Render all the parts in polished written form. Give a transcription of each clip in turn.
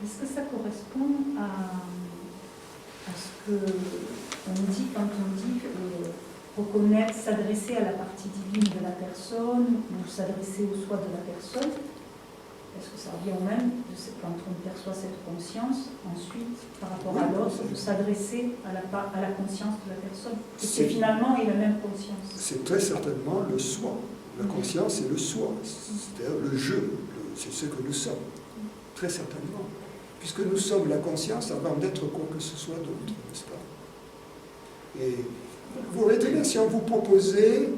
Est-ce que ça correspond à ce qu'on dit quand on dit reconnaître, s'adresser à la partie divine de la personne ou s'adresser au soi de la personne? Est-ce que ça revient au même quand on perçoit cette conscience, ensuite, par rapport à l'autre, de s'adresser à la conscience de la personne? Et c'est finalement la même conscience. C'est très certainement le soi. La conscience, c'est le soi, c'est-à-dire le je, c'est ce que nous sommes, très certainement. Puisque nous sommes la conscience avant d'être quoi que ce soit d'autre, n'est-ce pas? Et vous voyez très bien, si on vous proposait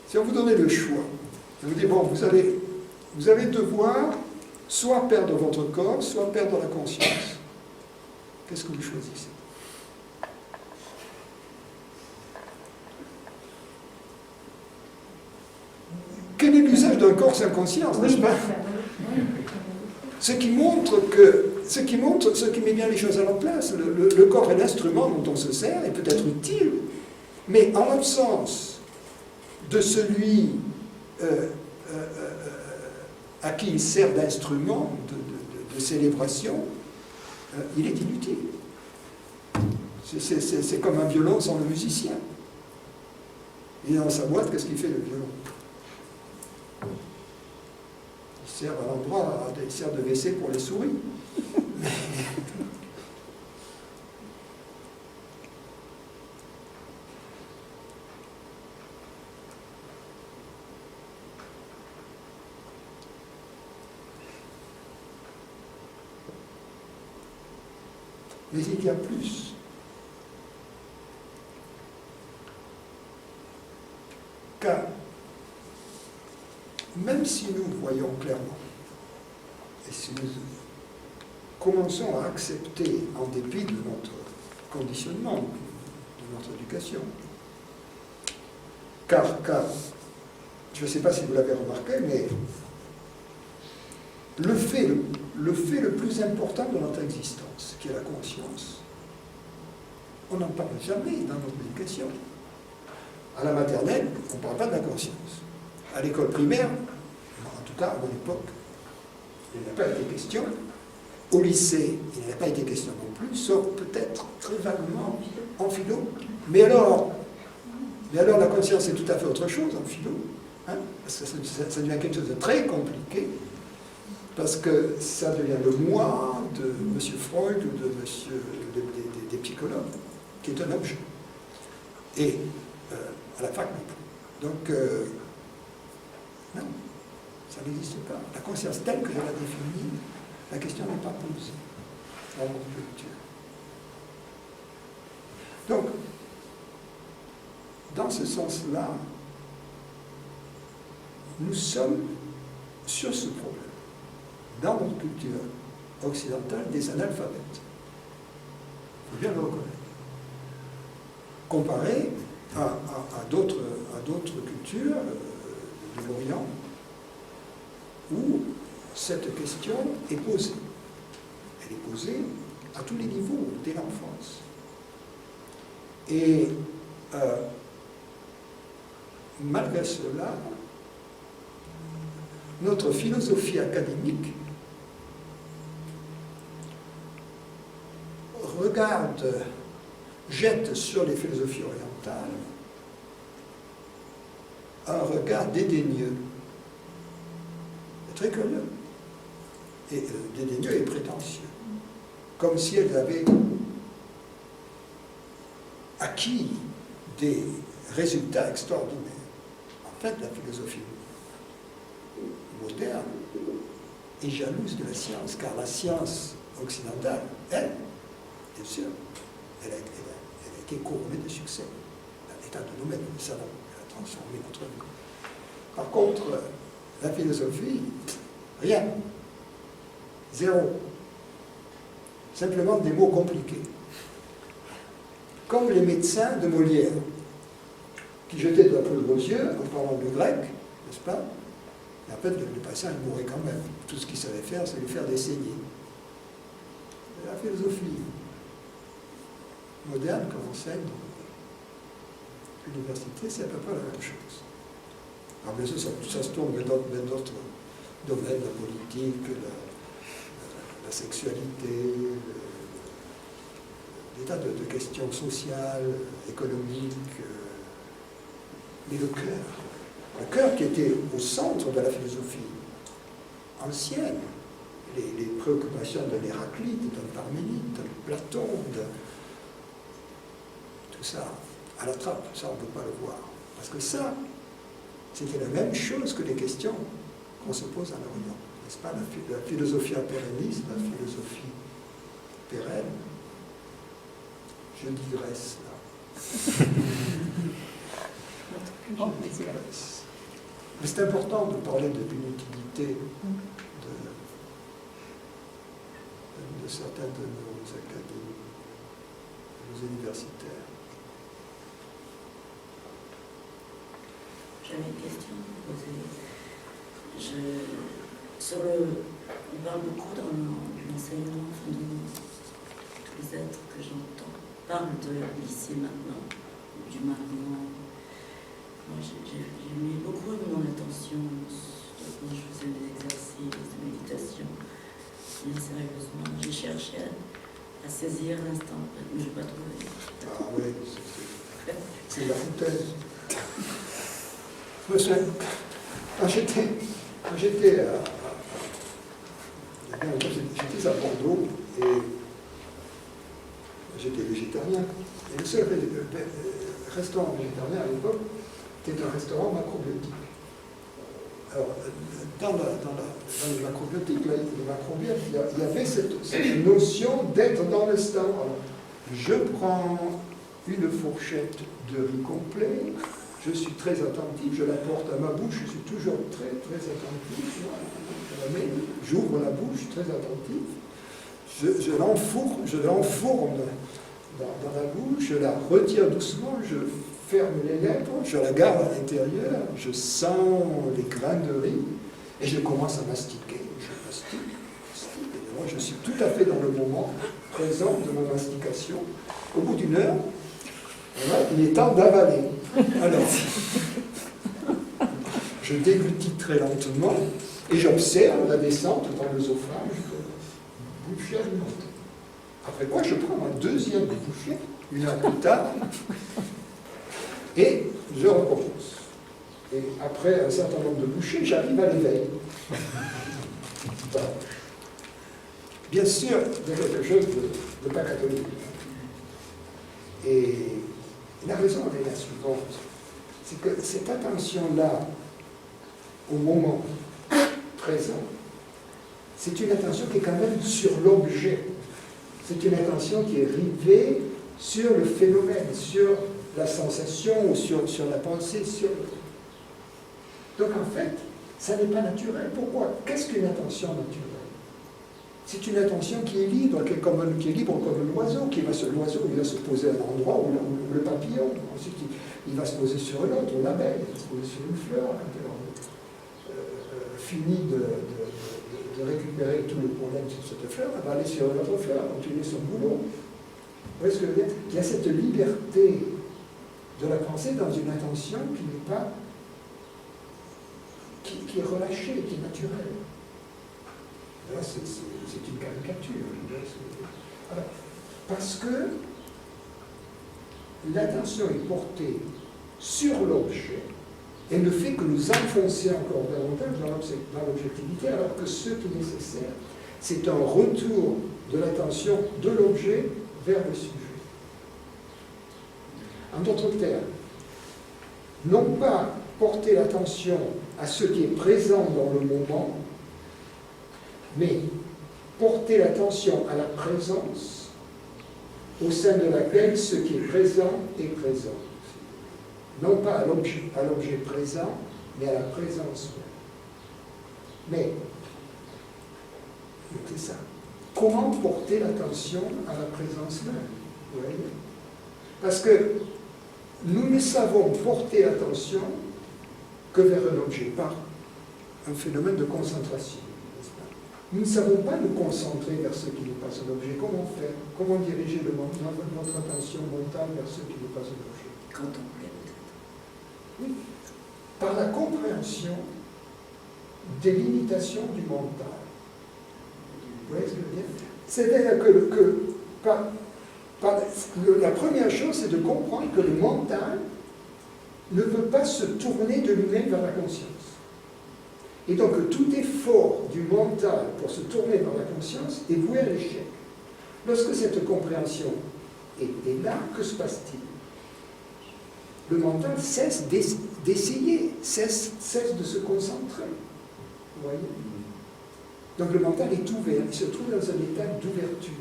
si on vous donnait le choix, on vous dit, bon, vous allez devoir soit perdre votre corps, soit perdre la conscience. Qu'est-ce que vous choisissez? Quel est l'usage d'un corps sans conscience, n'est-ce pas? Ce qui met bien les choses à leur place. Le corps est l'instrument dont on se sert et peut être utile, mais en l'absence de celui à qui il sert d'instrument de célébration, il est inutile. C'est comme un violon sans le musicien. Il est dans sa boîte, qu'est-ce qu'il fait le violon? Il sert à l'endroit, il sert de WC pour les souris. Mais il y a plus. Car même si nous voyons clairement, et si nous commençons à accepter, en dépit de notre conditionnement, de notre éducation, car je ne sais pas si vous l'avez remarqué, mais le fait le plus important de notre existence, qui est la conscience, on n'en parle jamais dans notre éducation. À la maternelle, on ne parle pas de la conscience. À l'école primaire, en tout cas à mon époque, il n'a pas été question. Au lycée, il n'a pas été question non plus, sauf peut-être très vaguement en philo. Mais alors la conscience est tout à fait autre chose en philo. Hein, parce que ça devient quelque chose de très compliqué. Parce que ça devient le moi de M. Freud ou de des psychologues, qui est un objet. Et à la fac non plus. Donc, non, ça n'existe pas. La conscience telle que je la définis, la question n'est pas posée dans mon culture. Donc, dans ce sens-là, nous sommes sur ce problème. Dans notre culture occidentale, des analphabètes. Il faut bien le reconnaître. Comparé à d'autres cultures de l'Orient, où cette question est posée. Elle est posée à tous les niveaux, dès l'enfance. Et malgré cela, notre philosophie académique jette sur les philosophies orientales un regard dédaigneux. C'est très curieux. Et dédaigneux et prétentieux. Comme si elles avaient acquis des résultats extraordinaires. En fait, la philosophie moderne est jalouse de la science, car la science occidentale, elle, bien sûr, elle a été couronnée de succès. L'état de domaine, le savant, elle a transformé notre vie. Par contre, la philosophie, rien. Zéro. Simplement des mots compliqués. Comme les médecins de Molière, qui jetaient de la poudre aux yeux en parlant du grec, n'est-ce pas? Et en fait, le patient, il mourait quand même. Tout ce qu'il savait faire, c'est lui faire des saignées. La philosophie moderne qu'on enseigne dans l'université, c'est à peu près la même chose. Alors bien sûr, ça se tourne vers d'autres domaines, la politique, la sexualité, des tas de questions sociales, économiques, mais le cœur qui était au centre de la philosophie ancienne, les préoccupations de l'Héraclite, de Parménide, de Platon, tout ça à la trappe, ça on ne peut pas le voir. Parce que ça, c'était la même chose que les questions qu'on se pose à l'Orient. N'est-ce pas, la philosophie impérialiste, la philosophie pérenne, je digresse là. Je digresse. Mais c'est important de parler de l'inutilité de certains de nos académies, de nos universitaires. J'avais une question à vous poser. On parle beaucoup dans l'enseignement, enfin, tous les êtres que j'entends parlent de l'ici et maintenant, du maintenant. Moi, j'ai mis beaucoup mon attention quand je faisais des exercices de méditation. Bien sérieusement, j'ai cherché à saisir l'instant, mais je n'ai pas trouvé. Ah oui, c'est la foutaise. Quand j'étais à Bordeaux et j'étais végétarien. Et le seul restaurant végétarien à l'époque était un restaurant macrobiotique. Alors, dans le macrobiotique, le macrobiote, il y avait cette notion d'être dans l'instant. Alors, je prends une fourchette de riz complet. Je suis très attentif, je la porte à ma bouche, je suis toujours très, très attentif. J'ouvre la bouche, très attentif. Je l'enfourne dans la bouche, je la retire doucement, je ferme les lèvres, je la garde à l'intérieur, je sens les grains de riz et je commence à mastiquer. Je mastique. Et moi, je suis tout à fait dans le moment présent de ma mastication. Au bout d'une heure, il est temps d'avaler. Alors, je déglutis très lentement et j'observe la descente dans l'œsophage de bouchée alimentaire. Après quoi, je prends ma deuxième bouchée, une heure plus tard, et je recommence. Et après un certain nombre de bouchées, j'arrive à l'éveil. Voilà. Bien sûr, il y a quelque chose de pas catholique. Et la raison est la suivante, c'est que cette attention-là, au moment présent, c'est une attention qui est quand même sur l'objet. C'est une attention qui est rivée sur le phénomène, sur la sensation ou sur la pensée. Donc en fait, ça n'est pas naturel. Pourquoi? Qu'est-ce qu'une attention naturelle? C'est une attention qui est libre, qui est libre comme l'oiseau. L'oiseau, il va se poser à un endroit où le papillon. Ensuite, il va se poser sur l'autre, ou l'abeille, il va se poser sur une fleur. Quand elle finit de récupérer tout le pollen sur cette fleur, elle va aller sur une autre fleur, continuer son boulot. Vous voyez ce que je veux dire? Il y a cette liberté de la pensée dans une attention qui n'est pas... qui est relâchée, qui est naturelle. Là, c'est une caricature. Alors, parce que l'attention est portée sur l'objet et ne fait que nous enfoncer encore davantage dans l'objectivité, alors que ce qui est nécessaire, c'est un retour de l'attention de l'objet vers le sujet. En d'autres termes, non pas porter l'attention à ce qui est présent dans le moment, mais porter l'attention à la présence au sein de laquelle ce qui est présent est présent. Non pas à l'objet présent, mais à la présence même. Mais, c'est ça. Comment porter l'attention à la présence même? Vous voyez? Parce que nous ne savons porter l'attention que vers un objet, par un phénomène de concentration. Nous ne savons pas nous concentrer vers ce qui n'est pas un objet. Comment faire? Comment diriger notre attention mentale vers ce qui n'est pas un objet? Contempler peut-être. Oui. Par la compréhension des limitations du mental. Vous voyez ce que je veux dire? C'est-à-dire que la première chose, c'est de comprendre que le mental ne peut pas se tourner de lui-même vers la conscience. Et donc, tout effort du mental pour se tourner vers la conscience est voué à l'échec. Lorsque cette compréhension est là, que se passe-t-il? Le mental cesse d'essayer, cesse de se concentrer. Vous voyez? Donc le mental est ouvert, il se trouve dans un état d'ouverture,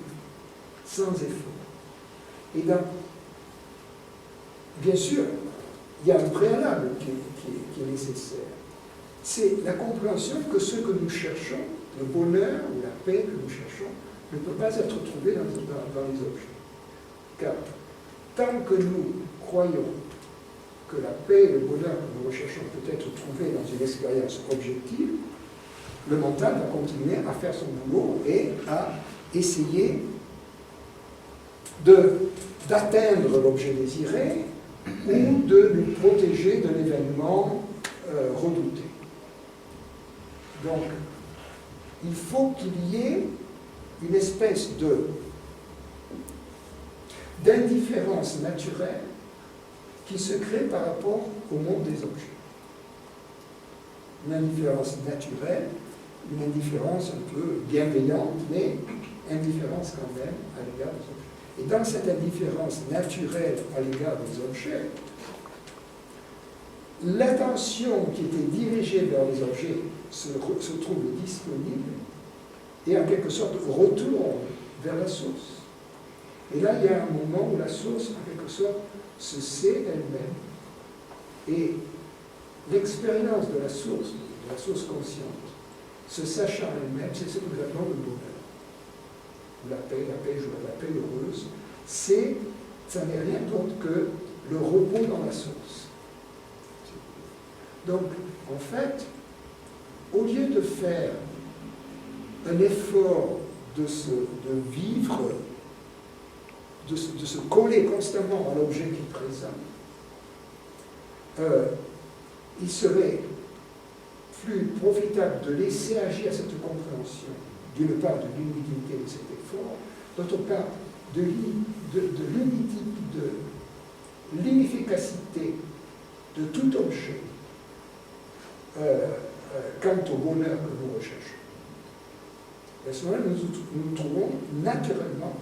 sans effort. Et donc, bien sûr, il y a un préalable qui est nécessaire. C'est la compréhension que ce que nous cherchons, le bonheur ou la paix que nous cherchons, ne peut pas être trouvé dans les objets. Car tant que nous croyons que la paix et le bonheur que nous recherchons peut être trouvé dans une expérience objective, le mental va continuer à faire son boulot et à essayer d'atteindre l'objet désiré ou de nous protéger de l'événement redouté. Donc, il faut qu'il y ait une espèce d'indifférence naturelle qui se crée par rapport au monde des objets. Une indifférence naturelle, une indifférence un peu bienveillante, mais indifférence quand même à l'égard des objets. Et dans cette indifférence naturelle à l'égard des objets, l'attention qui était dirigée vers les objets se trouve disponible et en quelque sorte retourne vers la source. Et là, il y a un moment où la source, en quelque sorte, se sait elle-même. Et l'expérience de la source consciente, se sachant elle-même, c'est ce que nous appelons le bonheur. La paix heureuse, ça n'est rien d'autre que le repos dans la source. Donc, en fait, au lieu de faire un effort de vivre, de se coller constamment à l'objet qui présente, il serait plus profitable de laisser agir cette compréhension, d'une part de l'inutilité de cet effort, d'autre part de l'inefficacité de tout objet quant au bonheur que nous recherchons. Et à ce moment-là, nous nous trouvons naturellement,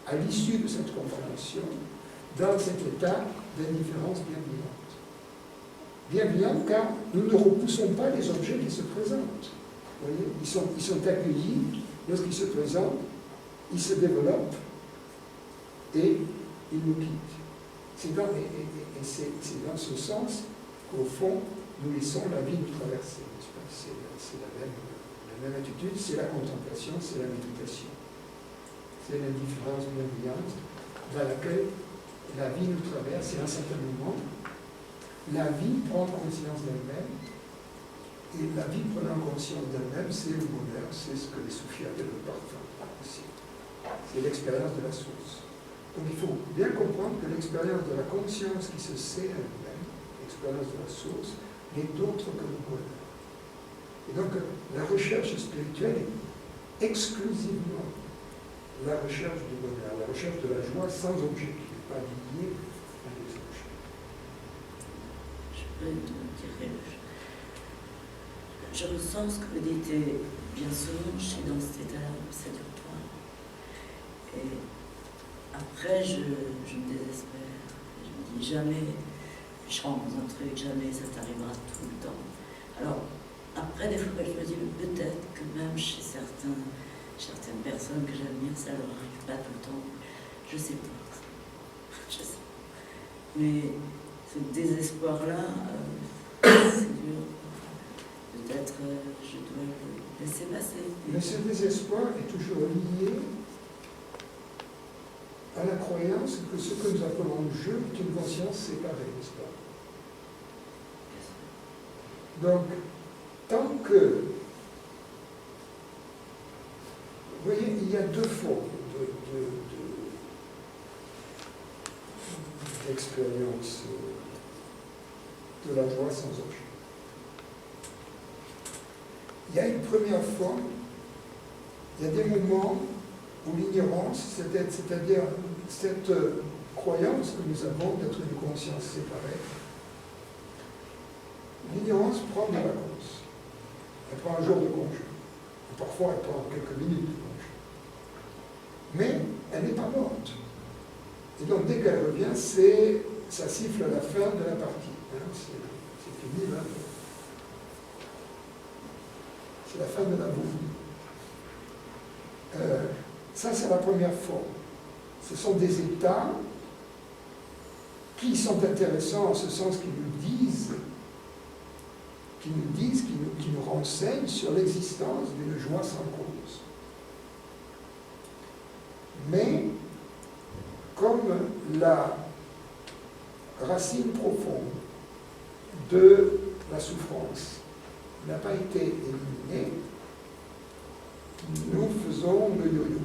à l'issue de cette compréhension, dans cet état d'indifférence bienveillante. Bienveillante car nous ne repoussons pas les objets qui se présentent. Vous voyez, ils sont accueillis, lorsqu'ils se présentent, ils se développent et ils nous quittent. C'est dans ce sens qu'au fond, nous laissons la vie nous traverser. C'est la même attitude, c'est la contemplation, c'est la méditation. C'est l'indifférence bienveillante dans laquelle la vie nous traverse et à un certain moment, la vie prend conscience d'elle-même. Et la vie prenant conscience d'elle-même, c'est le bonheur, c'est ce que les soufis appellent le parfum aussi. C'est l'expérience de la source. Donc il faut bien comprendre que l'expérience de la conscience qui se sait elle-même, l'expérience de la source, n'est autre que le bonheur. Et donc la recherche spirituelle est exclusivement la recherche du bonheur, la recherche de la joie sans objet, qui n'est pas liée à des objets. Je peux te dire, je ressens ce que vous dites, et bien souvent je suis dans cet état observatoire. Et après je me désespère. Je me dis jamais, je rentre dans un truc, jamais ça t'arrivera tout le temps. Alors après des fois je me dis peut-être que même chez certaines personnes que j'admire, ça leur arrive pas tout le temps. Je sais pas. Je sais. Mais ce désespoir-là, c'est dur. Peut-être je dois le laisser passer. Mais ce désespoir est toujours lié à la croyance que ce que nous appelons le jeu est une conscience séparée, n'est-ce pas? Donc, tant que... Vous voyez, il y a deux formes d'expérience de la joie sans objet. il y a une première forme, il y a des moments où l'ignorance, c'est-à-dire cette croyance que nous avons d'être une conscience séparée, l'ignorance prend des vacances. Elle prend un jour de congé. Parfois, elle prend quelques minutes de congé. Mais elle n'est pas morte. Et donc, dès qu'elle revient, ça siffle à la fin de la partie. Hein, c'est fini, là. C'est la fin de la boucle. Ça, c'est la première forme. Ce sont des états qui sont intéressants en ce sens qu'ils nous renseignent sur l'existence d'une joie sans cause. Mais, comme la racine profonde de la souffrance n'a pas été éliminée, nous faisons le yo-yo.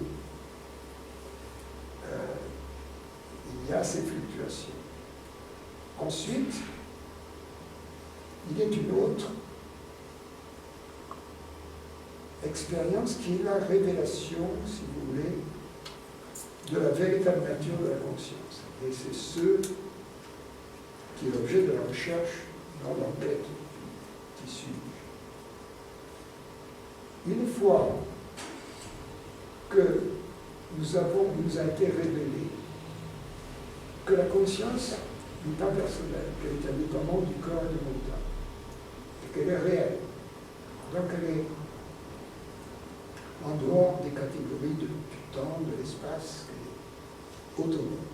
Il y a ces fluctuations. Ensuite, il y a une autre expérience qui est la révélation, si vous voulez, de la véritable nature de la conscience. Et c'est ce qui est l'objet de la recherche dans l'enquête qui suit. Une fois que nous a été révélé que la conscience n'est pas personnelle, qu'elle est indépendante du corps et du mental, et qu'elle est réelle. Donc elle est en dehors des catégories du temps, de l'espace, elle est autonome.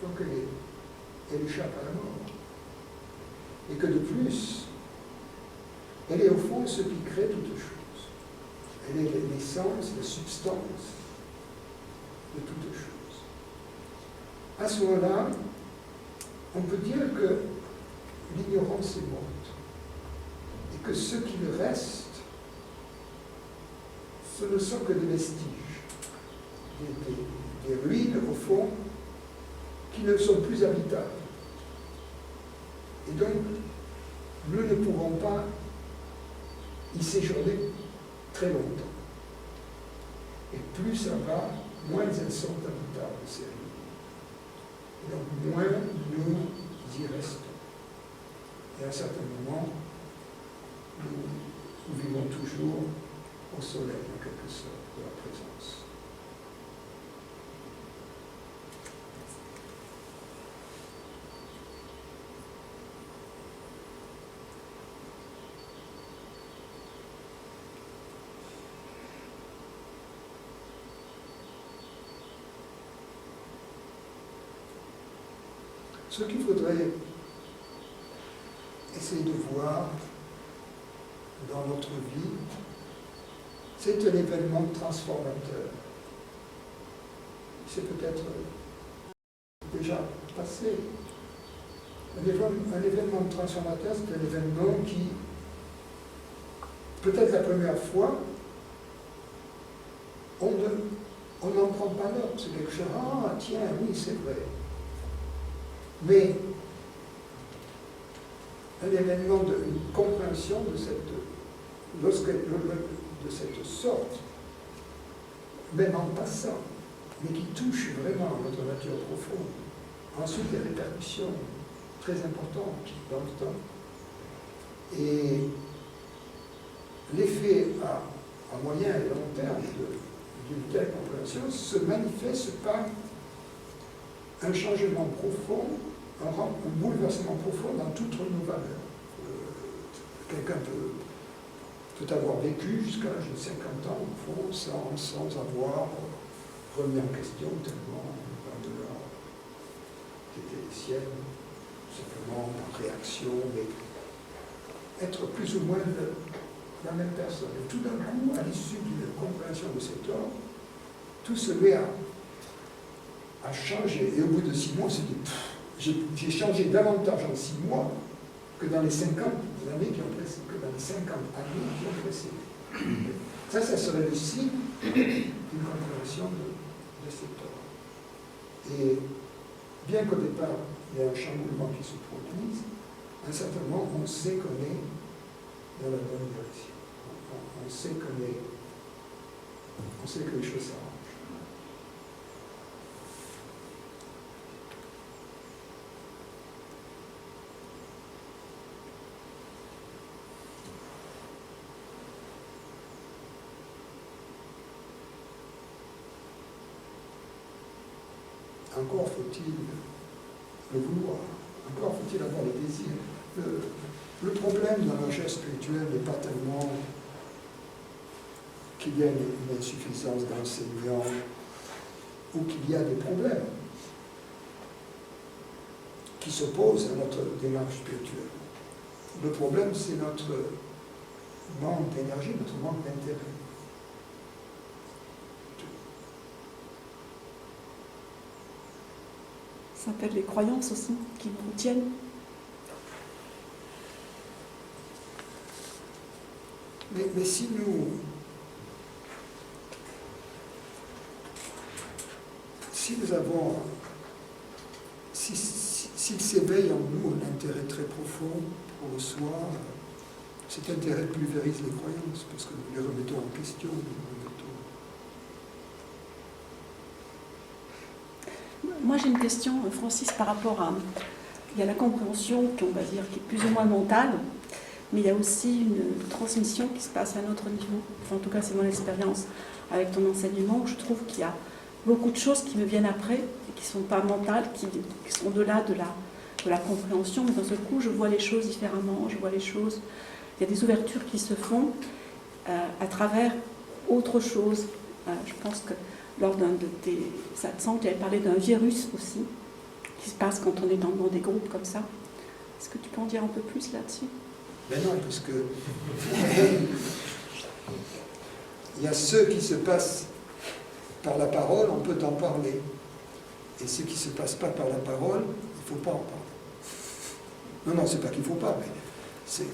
Donc elle échappe à la mort. Et que de plus, elle est au fond ce qui crée toute chose. Elle est l'essence, la substance de toute chose. À ce moment-là, on peut dire que l'ignorance est morte. Et que ce qu'il reste, ce ne sont que des vestiges, des ruines au fond, qui ne sont plus habitables. Et donc, nous ne pouvons pas y séjourner très longtemps. Et plus ça va, moins elles sont habitables, ces ruines. Et donc, moins nous y restons. Et à un certain moment, nous vivons toujours au soleil, en quelque sorte, de la présence. Ce qu'il faudrait essayer de voir dans notre vie, c'est un événement transformateur. C'est peut-être déjà passé. Un événement transformateur, c'est un événement qui, peut-être la première fois, on n'en prend pas note. C'est quelque chose, ah tiens, oui, c'est vrai. Mais un événement une compréhension de cette sorte, même en passant, mais qui touche vraiment notre nature profonde. Ensuite, des répercussions très importantes dans le temps. Et l'effet à moyen et long terme d'une telle compréhension se manifeste par un changement profond, un bouleversement profond dans toutes nos valeurs. Quelqu'un peut avoir vécu jusqu'à l'âge de 50 ans, au fond, sans avoir remis en question tellement les valeurs qui étaient les siennes, simplement en réaction, mais être plus ou moins la même personne. Et tout d'un coup, à l'issue d'une compréhension de cet ordre, tout se met à changer. Et au bout de 6 mois, on se dit, j'ai changé davantage en 6 mois que dans les 50 années qui ont précédé, Ça serait le signe d'une compréhension de cet ordre. Et bien qu'au départ, il y ait un chamboulement qui se produise, à un certain moment, on sait qu'on est dans la bonne direction. on sait que les choses s'arrangent. Encore faut-il le vouloir, encore faut-il avoir le désir. Le problème dans la recherche spirituelle n'est pas tellement qu'il y a une insuffisance d'enseignants ou qu'il y a des problèmes qui s'opposent à notre démarche spirituelle. Le problème, c'est notre manque d'énergie, notre manque d'intérêt. Ça s'appelle les croyances aussi, qui nous tiennent. Mais si nous avons, s'il s'éveille en nous un intérêt très profond pour le soi, cet intérêt pulvérise les croyances, parce que nous les remettons en question. Moi j'ai une question, Francis, par rapport à... Il y a la compréhension, on va dire, qui est plus ou moins mentale, mais il y a aussi une transmission qui se passe à un autre niveau. Enfin, en tout cas, c'est mon expérience avec ton enseignement, où je trouve qu'il y a beaucoup de choses qui me viennent après, et qui ne sont pas mentales, qui sont au-delà de la compréhension, mais dans ce coup, je vois les choses différemment, je vois les choses... Il y a des ouvertures qui se font à travers autre chose. Je pense que lors d'un de tes satsangs, tu avais parlé d'un virus aussi, qui se passe quand on est dans des groupes comme ça. Est-ce que tu peux en dire un peu plus là-dessus? Ben non, parce que il y a ceux qui se passent par la parole, on peut en parler. Et ceux qui ne se passent pas par la parole, il ne faut pas en parler. Non, c'est pas qu'il ne faut pas, mais c'est...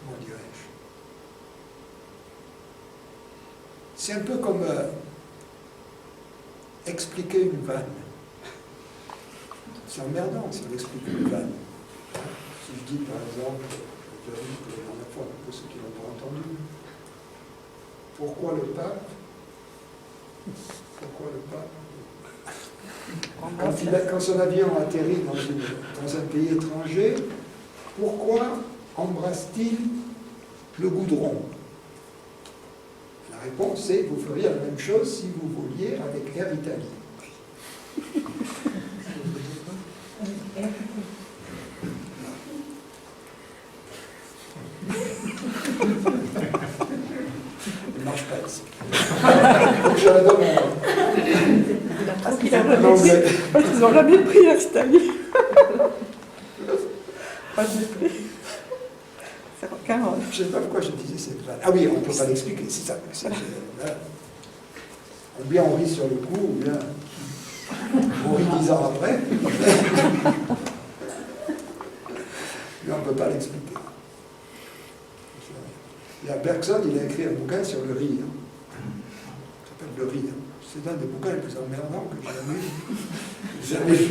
Comment dirais-je? C'est un peu comme expliquer une vanne. C'est emmerdant si on explique une vanne. Si je dis par exemple, je l'ai dit la dernière fois pour ceux qui n'ont pas entendu, pourquoi le pape, quand son avion atterrit dans un pays étranger, pourquoi embrasse-t-il le goudron? La réponse est, vous feriez la même chose si vous voliez avec Air Italie. Il ne marche pas ici. Donc je la donne Parce qu'ils n'ont jamais pris à Italie. Pas de mépris. Ça n'a aucun rôle. Je ne sais pas pourquoi je disais cette vanne. Ah oui, on ne peut pas l'expliquer, c'est ça. Ou bien on rit sur le coup, ou bien on rit 10 ans après. Mais on ne peut pas l'expliquer. Il y a Bergson, il a écrit un bouquin sur le rire. Ça s'appelle Le Rire. C'est l'un des bouquins les plus emmerdants que j'ai jamais lu.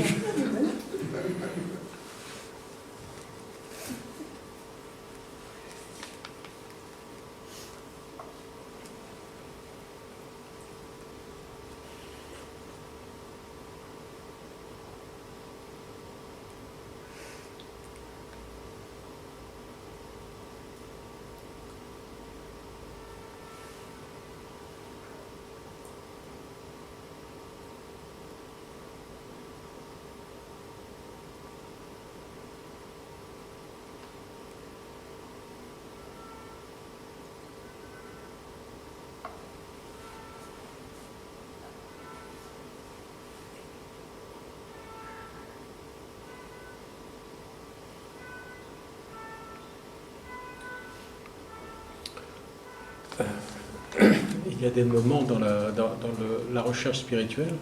Il y a des moments dans la recherche spirituelle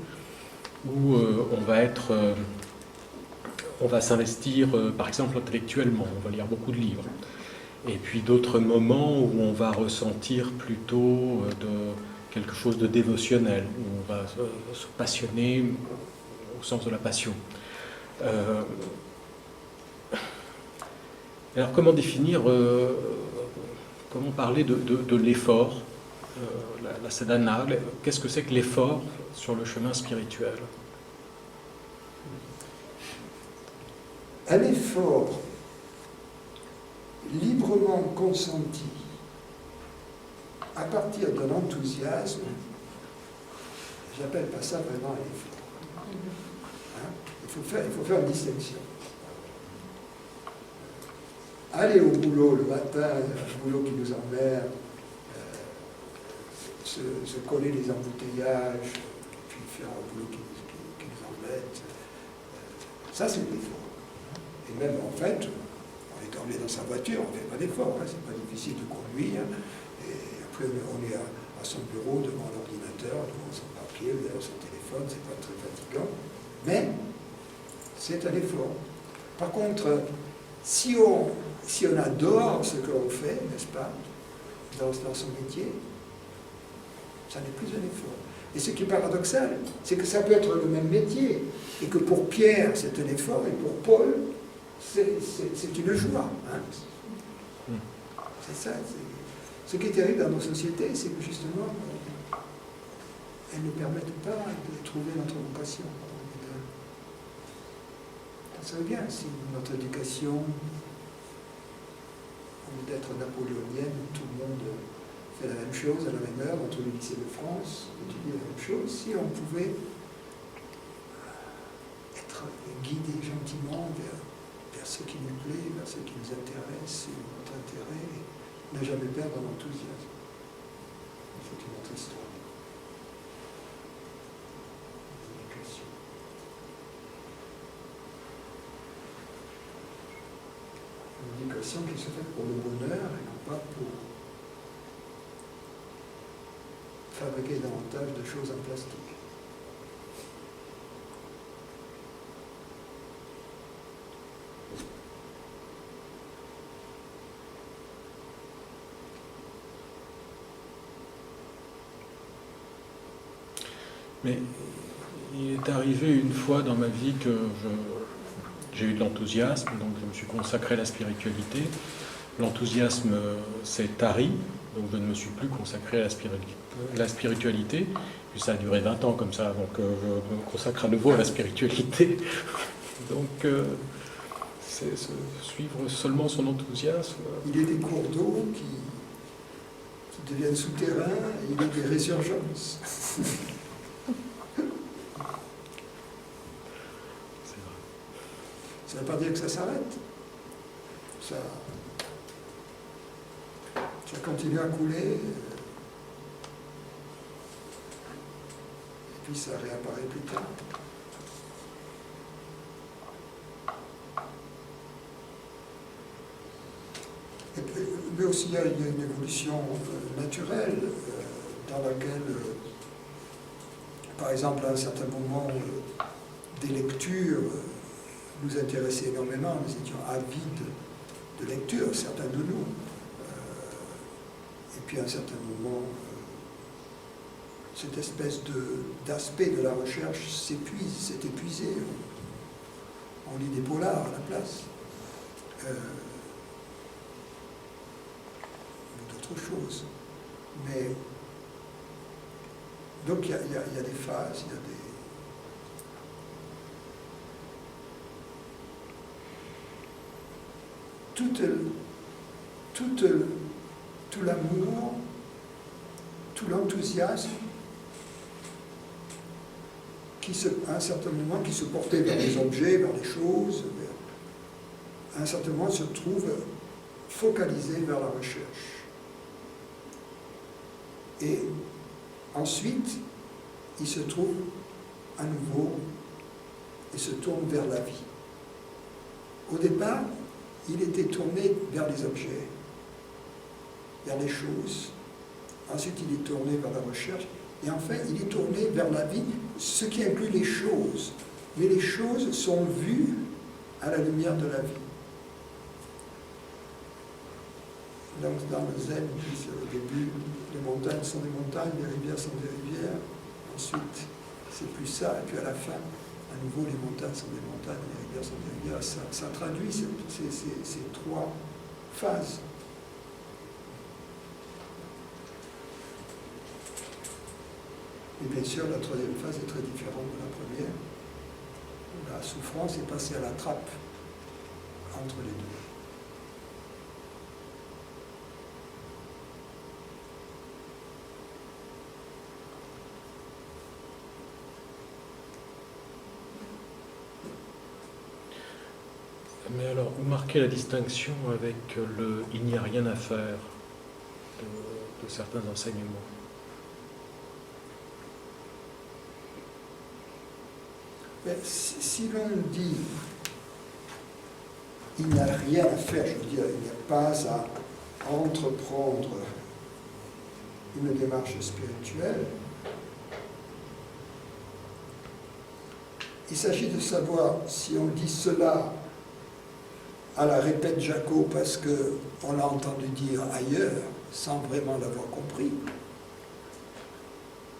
où on va s'investir, par exemple, intellectuellement, on va lire beaucoup de livres. Et puis d'autres moments où on va ressentir plutôt quelque chose de dévotionnel, où on va se passionner au sens de la passion. Alors comment définir, comment parler de l'effort, la sadhana, qu'est-ce que c'est que l'effort sur le chemin spirituel? Un effort librement consenti à partir de l'enthousiasme, j'appelle pas ça vraiment un effort. Hein? Il faut faire une distinction. Aller au boulot le matin, un boulot qui nous emmerde, se coller les embouteillages, puis faire un boulot qui nous embête, ça c'est l'effort. Et même en fait, on est dans sa voiture, on ne fait pas d'effort, hein, c'est pas difficile de conduire, et après on est à son bureau, devant l'ordinateur, devant son papier, devant son téléphone, c'est pas très fatigant, mais c'est un effort. Par contre, si on adore ce que l'on fait, n'est-ce pas, dans son métier, ça n'est plus un effort. Et ce qui est paradoxal, c'est que ça peut être le même métier, et que pour Pierre, c'est un effort, et pour Paul, c'est une joie. Hein. C'est ça. Ce qui est terrible dans nos sociétés, c'est que justement, elles ne permettent pas de trouver notre vocation. Ça serait bien si notre éducation, au lieu d'être napoléonienne, tout le monde fait la même chose à la même heure dans tous les lycées de France, étudier la même chose, si on pouvait être guidé gentiment vers ce qui nous plaît, vers ce qui nous intéresse, notre intérêt, et ne jamais perdre l'enthousiasme. C'est une autre histoire. L'éducation. Une éducation qui se fait pour le bonheur et non pas pour fabriquer davantage de choses en plastique. Mais il est arrivé une fois dans ma vie que j'ai eu de l'enthousiasme, donc je me suis consacré à la spiritualité. L'enthousiasme s'est tari, donc je ne me suis plus consacré à la spiritualité. Puis ça a duré 20 ans comme ça, avant que je me consacre à nouveau à la spiritualité. Donc c'est suivre seulement son enthousiasme. Il y a des cours d'eau qui deviennent souterrains, et il y a des résurgences. Ça ne veut pas dire que ça s'arrête. Ça continue à couler. Et puis ça réapparaît plus tard. Et puis, mais aussi, il y a une évolution naturelle dans laquelle, par exemple, à un certain moment, des lectures nous intéressaient énormément. Nous étions avides de lecture, certains de nous. Et puis à un certain moment, cette espèce d'aspect de la recherche s'est épuisé. On lit des polars à la place. Ou d'autres choses. Mais donc il y a des phases, il y a des... Tout l'amour, tout l'enthousiasme à un certain moment, qui se portait vers les objets, vers les choses, à un certain moment se trouve focalisé vers la recherche. Et ensuite, il se trouve à nouveau et se tourne vers la vie. Au départ, il était tourné vers les objets, vers les choses. Ensuite, il est tourné vers la recherche. Et enfin, il est tourné vers la vie, ce qui inclut les choses. Mais les choses sont vues à la lumière de la vie. Donc, dans le zen, au début, les montagnes sont des montagnes, les rivières sont des rivières. Ensuite, c'est plus ça. Et puis à la fin, À nouveau, les montagnes sont des montagnes, les rivières sont des rivières. Ça traduit ces trois phases. Et bien sûr, la troisième phase est très différente de la première. La souffrance est passée à la trappe entre les deux. Mais alors, vous marquez la distinction avec le « il n'y a rien à faire » de certains enseignements. Mais si l'on dit il n'y a rien à faire, je veux dire, il n'y a pas à entreprendre une démarche spirituelle, il s'agit de savoir si on dit cela à la répète Jaco parce qu'on l'a entendu dire ailleurs sans vraiment l'avoir compris,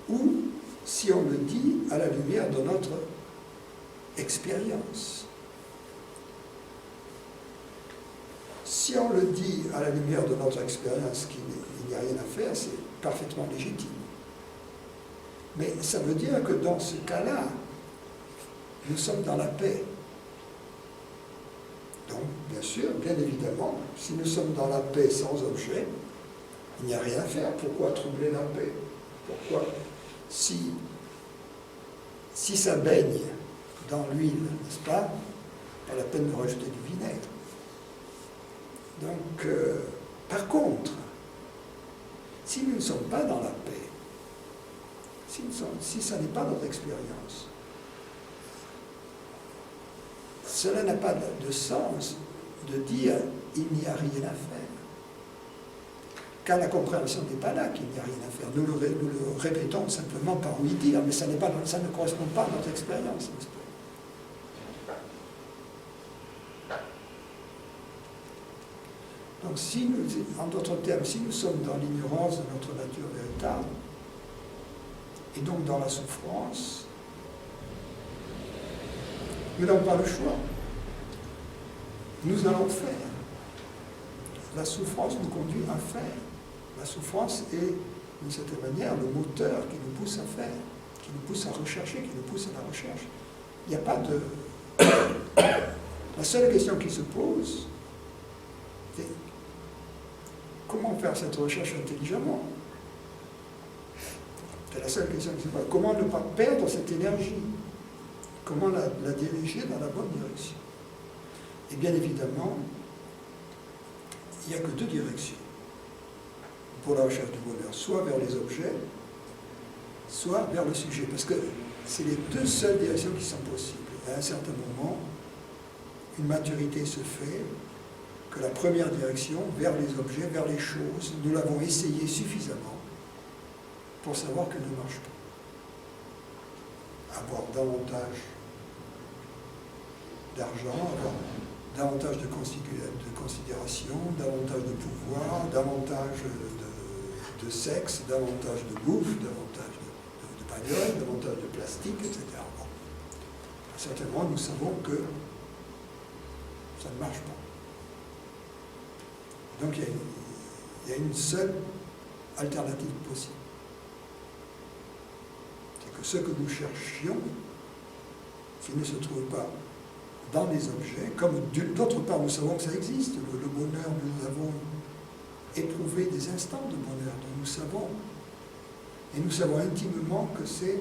ou si on le dit à la lumière de notre expérience. Si on le dit à la lumière de notre expérience qu'il n'y a rien à faire, c'est parfaitement légitime. Mais ça veut dire que dans ce cas-là, nous sommes dans la paix. Donc, bien sûr, bien évidemment, si nous sommes dans la paix sans objet, il n'y a rien à faire. Pourquoi troubler la paix? Pourquoi, si ça baigne dans l'huile, n'est-ce pas, pas la peine de rajouter du vinaigre. Donc, par si nous ne sommes pas dans la paix, si ça n'est pas notre expérience, cela n'a pas de sens de dire il n'y a rien à faire. Car la compréhension n'est pas là qu'il n'y a rien à faire. Nous le répétons simplement par oui dire, mais ça ne correspond pas à notre expérience, n'est-ce pas? Donc, en d'autres termes, si nous sommes dans l'ignorance de notre nature véritable, et donc dans la souffrance, nous n'avons pas le choix. Nous allons faire. La souffrance nous conduit à faire. La souffrance est, d'une certaine manière, le moteur qui nous pousse à faire, qui nous pousse à rechercher, qui nous pousse à la recherche. Il n'y a pas de... La seule question qui se pose, c'est comment faire cette recherche intelligemment? C'est la seule question qui se pose. Comment ne pas perdre cette énergie? Comment la diriger dans la bonne direction? Et bien évidemment, il n'y a que deux directions pour la recherche du bonheur, soit vers les objets, soit vers le sujet, parce que c'est les deux seules directions qui sont possibles. À un certain moment, une maturité se fait, que la première direction, vers les objets, vers les choses, nous l'avons essayé suffisamment pour savoir qu'elle ne marche pas. Avoir davantage d'argent, avoir davantage de considération, davantage de pouvoir, davantage de sexe, davantage de bouffe, davantage de bagnole, davantage de plastique, etc. Bon. Certainement, nous savons que ça ne marche pas. Donc il y a une seule alternative possible. C'est que ce que nous cherchions, qui ne se trouve pas dans les objets, comme d'autre part nous savons que ça existe, le bonheur, nous avons éprouvé des instants de bonheur dont nous savons, et nous savons intimement que c'est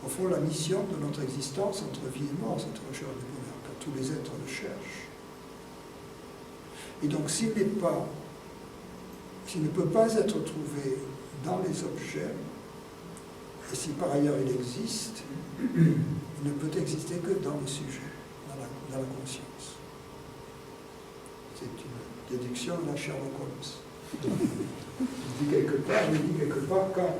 au fond la mission de notre existence entre vie et mort, cette recherche du bonheur, car tous les êtres le cherchent. Et donc s'il ne peut pas être trouvé dans les objets, et si par ailleurs il existe, il ne peut exister que dans le sujet, dans la conscience. C'est une déduction de la Sherlock Holmes. Il dit quelque part quand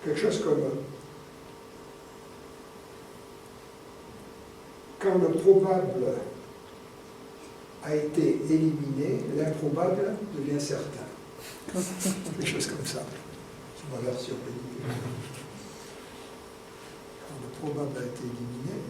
quelque chose comme quand le probable a été éliminé, l'improbable devient certain. Quelque chose comme ça. C'est ma version ridicule. Quand le probable a été éliminé,